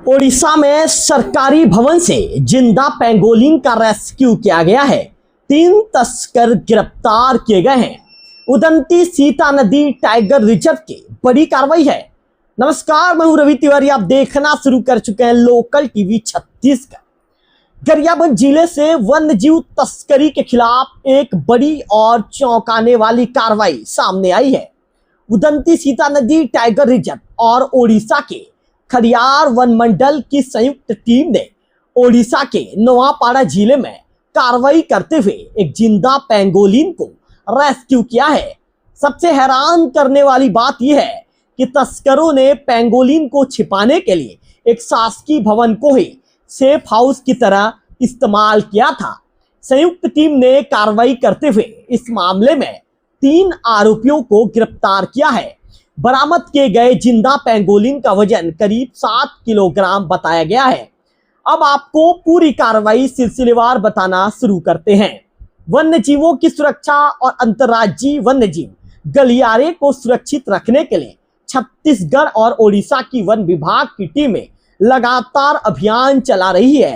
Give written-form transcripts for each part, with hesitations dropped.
ओडिशा में सरकारी भवन से जिंदा पेंगोलिन का रेस्क्यू किया गया है। 3 तस्कर गिरफ्तार किए गए हैं। Udanti Sitanadi tiger reserve की बड़ी कार्रवाई है। नमस्कार, मैं हूं रवि तिवारी। आप देखना शुरू कर चुके हैं लोकल टीवी छत्तीसगढ़। गरियाबंद जिले से वन्य जीव तस्करी के खिलाफ एक बड़ी और चौंकाने वाली कार्रवाई सामने आई है। Udanti Sitanadi tiger reserve और ओडिशा के खरियार वन मंडल की संयुक्त टीम ने ओडिशा के नोआपाड़ा जिले में कार्रवाई करते हुए एक जिंदा पेंगोलिन को रेस्क्यू किया है। सबसे हैरान करने वाली बात यह है कि तस्करों ने पेंगोलिन को छिपाने के लिए एक शासकीय भवन को ही सेफ हाउस की तरह इस्तेमाल किया था। संयुक्त टीम ने कार्रवाई करते हुए इस मामले में 3 आरोपियों को गिरफ्तार किया है। बरामद किए गए जिंदा पेंगोलिन का वजन करीब 7 किलोग्राम बताया गया है। अब आपको पूरी कार्रवाई सिलसिलेवार बताना शुरू करते हैं। वन्य जीवों की सुरक्षा और अंतर्राज्यीय वन्य जीव गलियारे को सुरक्षित रखने के लिए छत्तीसगढ़ और ओडिशा की वन विभाग की टीमें लगातार अभियान चला रही है।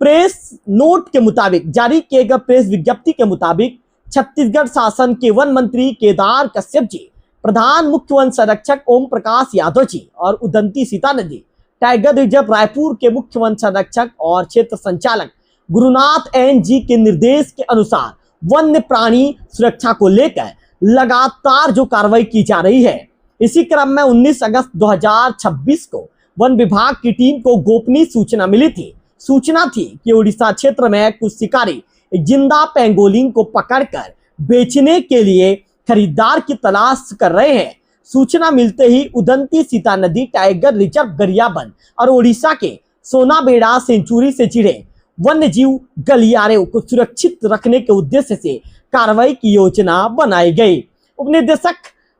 प्रेस नोट के मुताबिक जारी किए गए प्रेस विज्ञप्ति के मुताबिक छत्तीसगढ़ शासन के वन मंत्री केदार कश्यप जी, प्रधान मुख्य वन संरक्षक ओम प्रकाश यादव जी और Udanti Sitanadi tiger reserve Raipur के मुख्य वन संरक्षक और क्षेत्र संचालक गुरुनाथ एन जी के निर्देश के अनुसार वन्य प्राणी सुरक्षा को लेकर लगातार जो कार्रवाई की जा रही है। इसी क्रम में 19 अगस्त 2026 को वन विभाग की टीम को गोपनीय सूचना मिली थी। सूचना थी कि उड़ीसा क्षेत्र में कुछ शिकारी जिंदा पेंगोलिन को पकड़कर बेचने के लिए खरीदार की तलाश कर रहे हैं। सूचना मिलते ही Udanti Sitanadi tiger reserve Gariaband और ओडिशा के सोनाबेड़ा सेंचुरी से चिड़े वन्य जीव गलियारे को सुरक्षित रखने के उद्देश्य से कार्रवाई की योजना बनाई गई। उपनिदेशक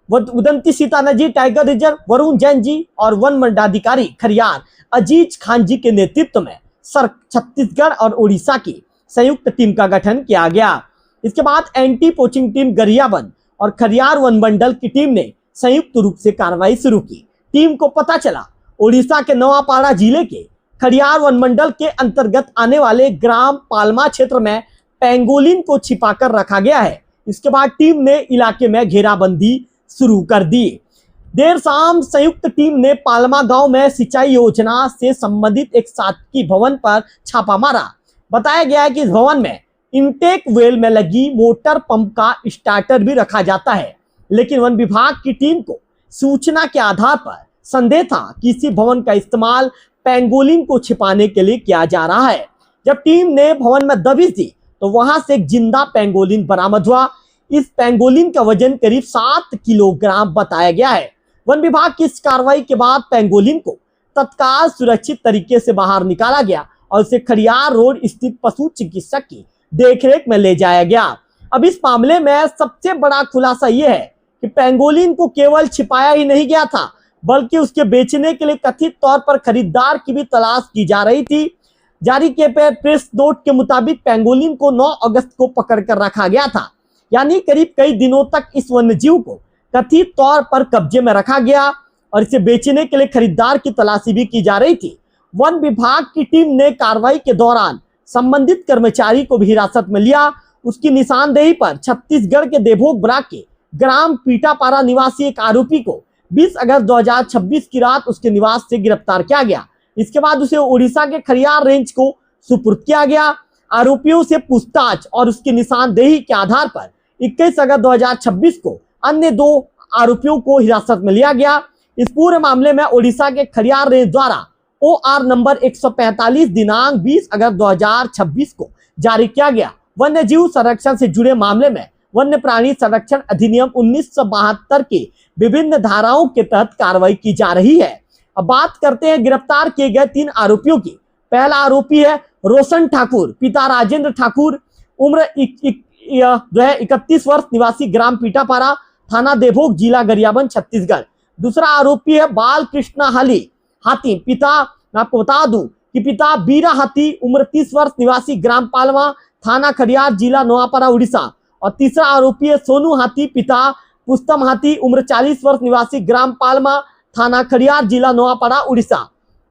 Udanti Sitanadi tiger reserve Varun Jain ji और वन मंडलाधिकारी खरियार अजीज खान जी के नेतृत्व में छत्तीसगढ़ और ओडिशा की संयुक्त टीम का गठन किया गया। इसके बाद एंटी पोचिंग टीम गरियाबंद और खरियार वन मंडल की टीम ने संयुक्त रूप से कार्रवाई शुरू की। टीम को पता चला ओडिशा के नोआपाड़ा जिले के खरियार वन मंडल के अंतर्गत आने वाले ग्राम पालमा क्षेत्र में पेंगोलिन को छिपाकर रखा गया है। इसके बाद टीम ने इलाके में घेराबंदी शुरू कर दी। देर शाम संयुक्त टीम ने पालमा गांव में सिंचाई योजना से संबंधित एक शासकीय भवन पर छापा मारा। बताया गया है कि इस भवन में इनटेक वेल में लगी मोटर पंप का स्टार्टर भी रखा जाता है, लेकिन वन विभाग की टीम को सूचना के आधार पर संदेह था कि इसी भवन का इस्तेमाल पेंगोलिन को छिपाने के लिए किया जा रहा है। जब टीम ने भवन में दबिश दी तो वहां से एक जिंदा पेंगोलिन बरामद हुआ। इस पेंगोलिन का वजन करीब 7 किलोग्राम बताया गया है। वन विभाग की इस कार्रवाई के बाद पेंगोलिन को तत्काल सुरक्षित तरीके से बाहर निकाला गया और उसे खरियार रोड स्थित पशु चिकित्सक की देखरेख में ले जाया गया। अब इस मामले में सबसे बड़ा खुलासा यह है कि पेंगोलिन को केवल छिपाया ही नहीं गया था, बल्कि उसके बेचने के लिए कथित तौर पर खरीदार की भी तलाश की जा रही थी। जारी किए प्रेस नोट के मुताबिक पेंगोलिन को 9 अगस्त को पकड़कर रखा गया था, यानी करीब कई दिनों तक इस वन्य जीव को कथित तौर पर कब्जे में रखा गया और इसे बेचने के लिए खरीदार की तलाशी भी की जा रही थी। वन विभाग की टीम ने कार्रवाई के दौरान संबंधित कर्मचारी को भी हिरासत में लिया। उसकी निशानदेही पर छत्तीसगढ़ के देवभोग ब्लॉक के ग्राम पीटापारा निवासी एक आरोपी को 20 अगस्त 2026 की रात उसके निवास से गिरफ्तार किया गया। इसके बाद उसे ओडिशा के खरियार रेंज को सुपुर्द किया गया। आरोपियों से पूछताछ और उसकी निशानदेही के आधार पर 21 अगस्त 2026 को अन्य 2 आरोपियों को हिरासत में लिया गया। इस पूरे मामले में ओडिशा के खरियार रेंज द्वारा OR नंबर 145 दिनांक 20 अगस्त 2026 को जारी किया गया। वन्य जीव संरक्षण से जुड़े मामले में वन्य प्राणी संरक्षण अधिनियम 1972 के विभिन्न धाराओं के तहत कार्रवाई की जा रही है। अब बात करते हैं गिरफ्तार किए गए 3 आरोपियों की। पहला आरोपी है रोशन ठाकुर, पिता राजेंद्र ठाकुर, उम्र 31 वर्ष, निवासी ग्राम पीटापारा, थाना देवभोग, जिला गरियाबंद, छत्तीसगढ़। दूसरा आरोपी है बाल कृष्णा हाथी, पिता मैं आपको बता दूं कि पिता बीरा हाथी, उम्र 30 वर्ष, निवासी ग्राम पालमा, थाना खरियार, जिला नोआपाड़ा, उड़ीसा। और तीसरा आरोपी है सोनू हाथी, पिता पुस्तम हाथी, उम्र 40 वर्ष, निवासी ग्राम पालमा, थाना खरियार, जिला नोआपाड़ा, उड़ीसा।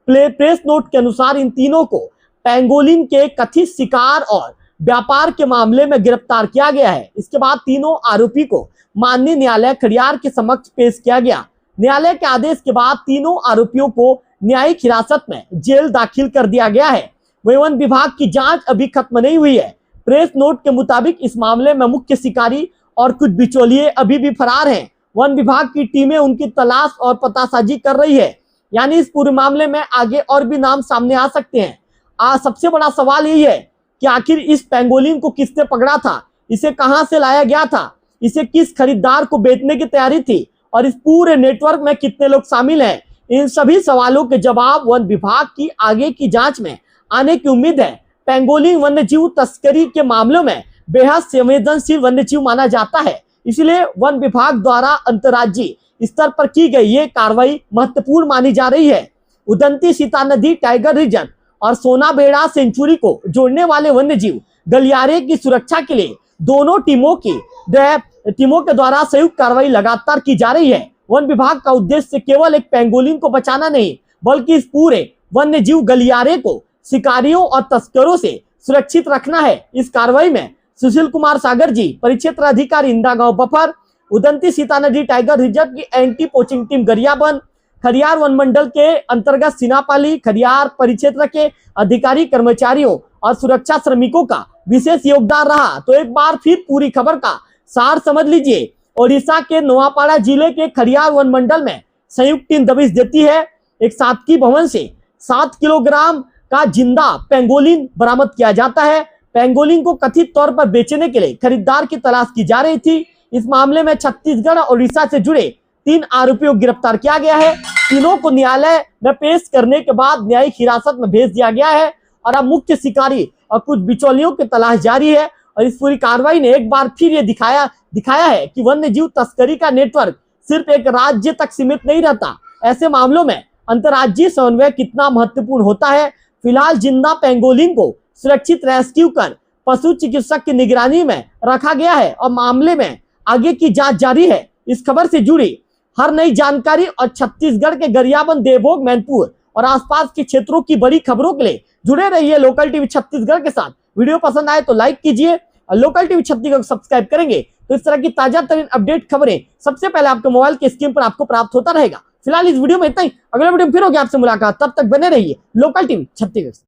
प्रेस नोट के अनुसार इन तीनों को पेंगोलिन के कथित शिकार और व्यापार के मामले में गिरफ्तार किया गया है। इसके बाद तीनों आरोपी को माननीय न्यायालय खडियार के समक्ष पेश किया गया। न्यायालय के आदेश के बाद तीनों आरोपियों को न्यायिक हिरासत में जेल दाखिल कर दिया गया है। वहीं वन विभाग की जांच अभी खत्म नहीं हुई है। प्रेस नोट के मुताबिक इस मामले में मुख्य शिकारी और कुछ बिचौलिए अभी भी फरार हैं। वन विभाग की टीमें उनकी तलाश और पतासाजी कर रही है। यानी इस पूरे मामले में आगे और भी नाम सामने आ सकते हैं। सबसे बड़ा सवाल यही है कि आखिर इस पेंगोलिन को किसने पकड़ा था, इसे कहां से लाया गया था, इसे किस खरीदार को बेचने की तैयारी थी और इस पूरे नेटवर्क में कितने लोग शामिल हैं। इन सभी सवालों के जवाब वन विभाग की आगे की जांच में आने की उम्मीद है। पेंगोलिन वन्यजीव तस्करी के मामलों में बेहद संवेदनशील वन्यजीव माना जाता है, इसलिए वन विभाग द्वारा अंतर्राज्यीय स्तर पर की गई ये कार्रवाई महत्वपूर्ण मानी जा रही है। Udanti Sitanadi tiger reserve और सोनाबेड़ा सेंचुरी को जोड़ने वाले वन्यजीव गलियारे की सुरक्षा के लिए दोनों टीमों के द्वारा संयुक्त कार्रवाई लगातार की जा रही है। वन विभाग का उद्देश्य केवल एक पेंगोलिन को बचाना नहीं, बल्कि इस पूरे वन्यजीव गलियारे को शिकारियों और तस्करों से सुरक्षित रखना है। इस कार्रवाई में सुशील कुमार सागर जी, परिक्षेत्र अधिकारी Indagaon buffer, Udanti Sitanadi tiger reserve की anti poaching team Gariyaband, Khariar वन मंडल के अंतर्गत सिनापाली, खडियार परिक्षेत्र के अधिकारी कर्मचारियों और सुरक्षा श्रमिकों का विशेष योगदान रहा। तो एक बार फिर पूरी खबर का सार समझ लीजिए। ओडिशा के नोआपाड़ा जिले के खडियार वन मंडल में संयुक्त टीम दबिश देती है। एक सातकी भवन से 7 किलोग्राम का जिंदा पेंगोलिन बरामद किया जाता है। पेंगोलिन को कथित तौर पर बेचने के लिए खरीदार की तलाश की जा रही थी। इस मामले में छत्तीसगढ़ और उड़ीसा से जुड़े 3 आरोपियों को गिरफ्तार किया गया है। तीनों को न्यायालय में पेश करने के बाद न्यायिक हिरासत में भेज दिया गया है और अब मुख्य शिकारी और कुछ बिचौलियों की तलाश जारी है। और इस पूरी कार्रवाई ने एक बार फिर ये दिखाया है कि वन्यजीव तस्करी का नेटवर्क सिर्फ एक राज्य तक सीमित नहीं रहता। ऐसे मामलों में अंतर्राज्यीय समन्वय कितना महत्वपूर्ण होता है। फिलहाल जिंदा पेंगोलिन को सुरक्षित रेस्क्यू कर पशु चिकित्सक की निगरानी में रखा गया है और मामले में आगे की जांच जारी है। इस खबर से जुड़ी हर नई जानकारी और छत्तीसगढ़ के गरियाबंद, देवभोग, मैनपुर और आसपास के क्षेत्रों की बड़ी खबरों के लिए जुड़े रहिए लोकल टीवी छत्तीसगढ़ के साथ। वीडियो पसंद आए तो लाइक कीजिए और लोकल टीवी छत्तीसगढ़ को सब्सक्राइब करेंगे तो इस तरह की ताजा तरीन अपडेट खबरें सबसे पहले आपके मोबाइल की स्क्रीन पर आपको प्राप्त होता रहेगा। फिलहाल इस वीडियो में इतना ही। अगले वीडियो में फिर होगी आपसे मुलाकात, तब तक बने रहिए लोकल टीवी छत्तीसगढ़।